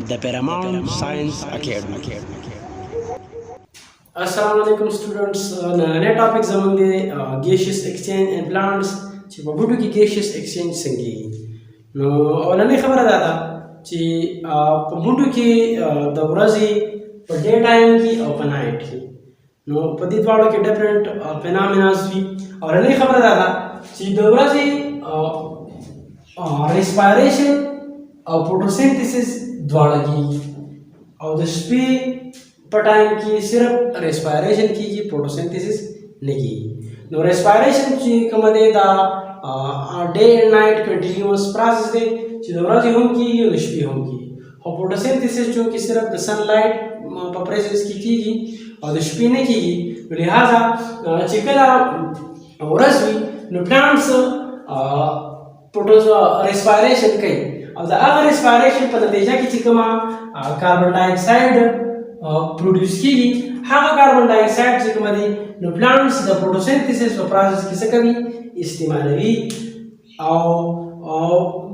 the Paramount Science Academy. Assalamu alaikum students. नया टॉपिक जमंगे gaseous exchange and plants چې په بوټو کې gaseous exchange څنګه نو اولنې خبره ده چې په بوټو کې د ورځې په ډے ټایم کې او په نایټ کې نو په دې دواړو کې ډیفرنٹ فینامیناز وي. اولنې خبره ده چې د ورځې ریسپایریشن او فوټوسینتھیسس دواړه کیږي او د شپې په ټایم کې صرف ریسپایریشن کیږي فوټوسینتھیسس نه کیږي. نو ریسپایریشن چې کوم دی دا ډے اینڈ نایټ کنټینیوس پروسس دی چې د ورځې هم کیږي او د شپې هم کیږي. او فوټوسینتھیسس چې صرف د سن لایټ په پریزنس کې کیږي او د شپې نه کیږي. لہذا چې کله ورځ وي نو پلانټس ریسپایریشن کوي او د هغه ریسپایریشن په نتیجه کې چې کومه کاربن ډای اکساید پروډوس کیږي هغه کاربن ډای اکساید چې کومه دی نو پلانټس د فوټوسینتھیسس په پروسس کې څه کوي استعمالوي او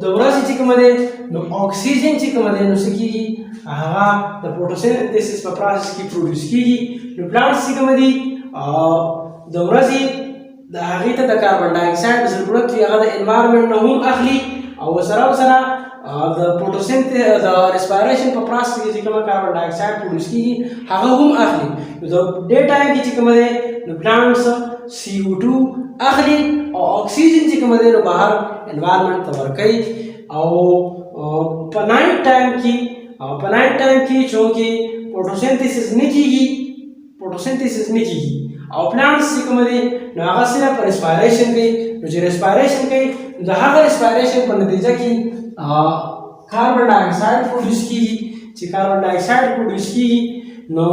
د ورځې چې کومه دی نو اکسیجن چې کومه دی نو څه کیږي هغه د فوټوسینتھیسس په پروسس کې پروډوس کیږي. نو پلانټس چې کومه دی د ورځې د هغې ته د کاربن ډای اکساید ضرورت وي هغه د انوایرمنټ نه هم اخلي او سره د فوټوسینتھیسس د ریسپایریشن په پروسس کې چې کومه کاربن ډای اکساید پروډوس کیږي هغه هم اخلي. نو د ډے ټایم کې چې کومه دی نو پلانټس CO2 اخلي او اکسیجن چې کومه دی نو بهر انوایرمنټ ته ورکوي. او په نایټ ټایم کې چونکې فوټوسینتھیسس نه کیږي او پلانټس چې کومه دی نو هغه صرف ریسپایریشن کوي. نو چې ریسپایریشن کوي د هغه ریسپایریشن په نتیجه کې کاربن ډای اکساید پروډوس کیږي. چې کاربن ډای اکساید پروډوس کیږي نو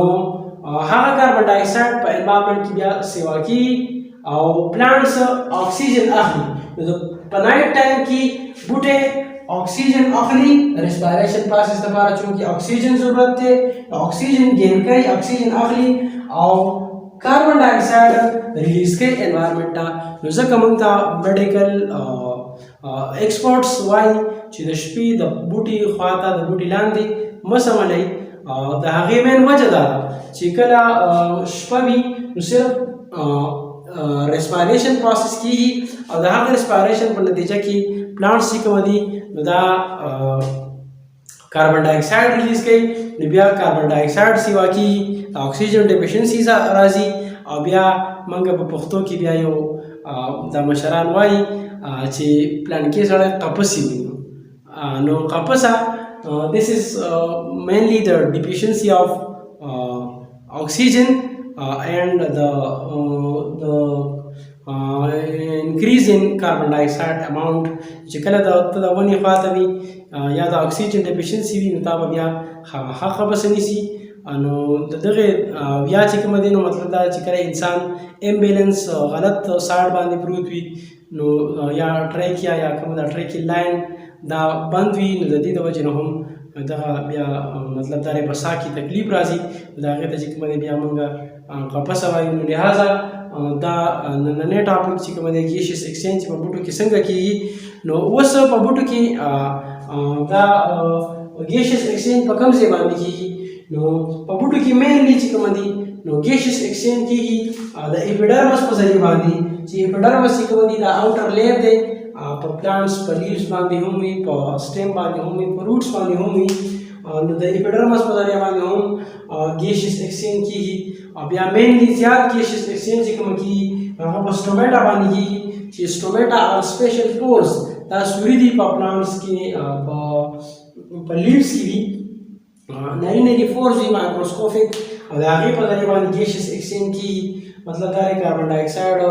هغه کاربن ډای اکساید په انوایرمنټ کې بیا سیوا کیږي او پلانټس اکسیجن اخلي. نو په نایټ ټایم کې بوټي اکسیجن اخلي ریسپایریشن پروسس لپاره چونکې اکسیجن ضرورت دی اکسیجن گین کوي اکسیجن اخلي او کاربن ډای اکساید ریلیز کوي انوایرمنټ ته. نو ځکه موږ ته میډیکل ایکسپرټس وایي چې د شپې د بوټي خواته د بوټي لاندې مه سملئ. د هغې مین وجه دا ده چې کله شپه وي نو صرف ریسپایریشن پروسس کیږي او د هغه ریسپایریشن په نتیجه کې پلانټس چې کوم دي نو دا کاربن ډای اکساید ریلیز کوي. نو بیا کاربن ډای اکساید سیوا کیږي اکسیجن ډیفیشنسي راځي او بیا موږ په پښتو کې بیا یو د مشران وایي چې پلانکې سړی قپسي وي نو قپسه this is mainly the deficiency of oxygen and the increase in carbon dioxide amount. چې کله د ونې خواته وي یا د اکسیجن ډیفیشنسي وي نو تا به بیا خامخا قبس نیسي. نو د دغه بیا چې کومه دی نو مطلب دا چې کله انسان امبیلنس غلط سایډ باندې پروت وي نو یا ټریکیا یا کوم دا ټریکی لاین دا بند وي نو د دې د وجې نه هم دغه بیا مطلب دا په ساه کې تکلیف راځي د هغې ته چې کومه دی بیا موږ قپسه وایو. نو لہذا دا نننی ټاپک چې کومه دی ګیشیس ایکسچینج په بوټو کې څنګه کیږي. نو اوس په بوټو کې دا ګیشیس ایکسچینج په کوم ځای باندې کیږي نو په بوټو کې مینلی چې کومه دي نو ګیشیس ایکسچینج کیږي د اپیډرمس په ذریعه باندې چې اپیډرمس چې کومه دي دا آوټر لیئر دی په پلانټس په لیوز باندې هم وي په سټیم باندې هم وي په روټس باندې هم وي. نو د اپیډرمس په ذریعه باندې هم ګیشیس ایکسچینج کیږي او بیا مینلی زیات ګیشیس ایکسچینج چې کومه کیږي هغه په سټومیټا باندې کیږي چې سټومیټا اور سپیشل پورس دا سوري دي په پلانټس کې په لیوز کې وي نری فورس وي مایکروسکوپیک او د هغې په ذریعه باندې ګیشیس ایکسچینج کیږي. مطلب دا دی کاربن ډای اکساید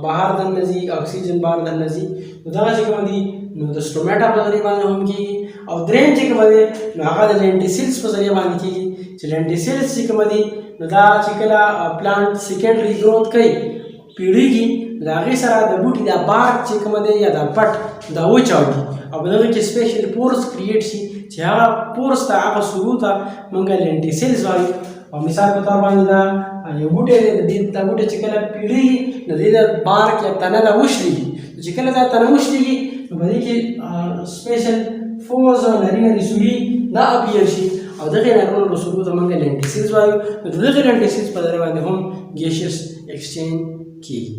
بهر دننه ځي اکسیجن بهر دننه ځي نو دغه چې کومه دي نو د سټومیټا په ذریعه باندې هم کیږي. او دریم چې کومه دی نو هغه د لینټیسیلز په ذریعه باندې کیږي چې لینټیسیلز چې کومه دي نو دا چې کله پلانټ سیکنډري گروث کوي پیړیږي د هغې سره د بوټي دا بارک چې کومه دی یا دا پټ دا وچاوږي او په دغه کې سپیشل پورس کریټ شي چې هغه پورس ته هغه سورو ته موږ لینټیسیلز وایو. او مثال په طور باندې دا یو بوټی دی دا بوټی چې کله پیړیږي نو د دې د بارک یا تنه دا وشلېږي چې کله دا تنه وشلېږي نو په دې کې سپیشل فوز نارینه سوري دا اپیر شي او دغه نارینه رسولو ته موږ لنټیسز وایو نو دغه لنټیسز په ذریعه باندې هم ګیشیس ایکسچینج کیږي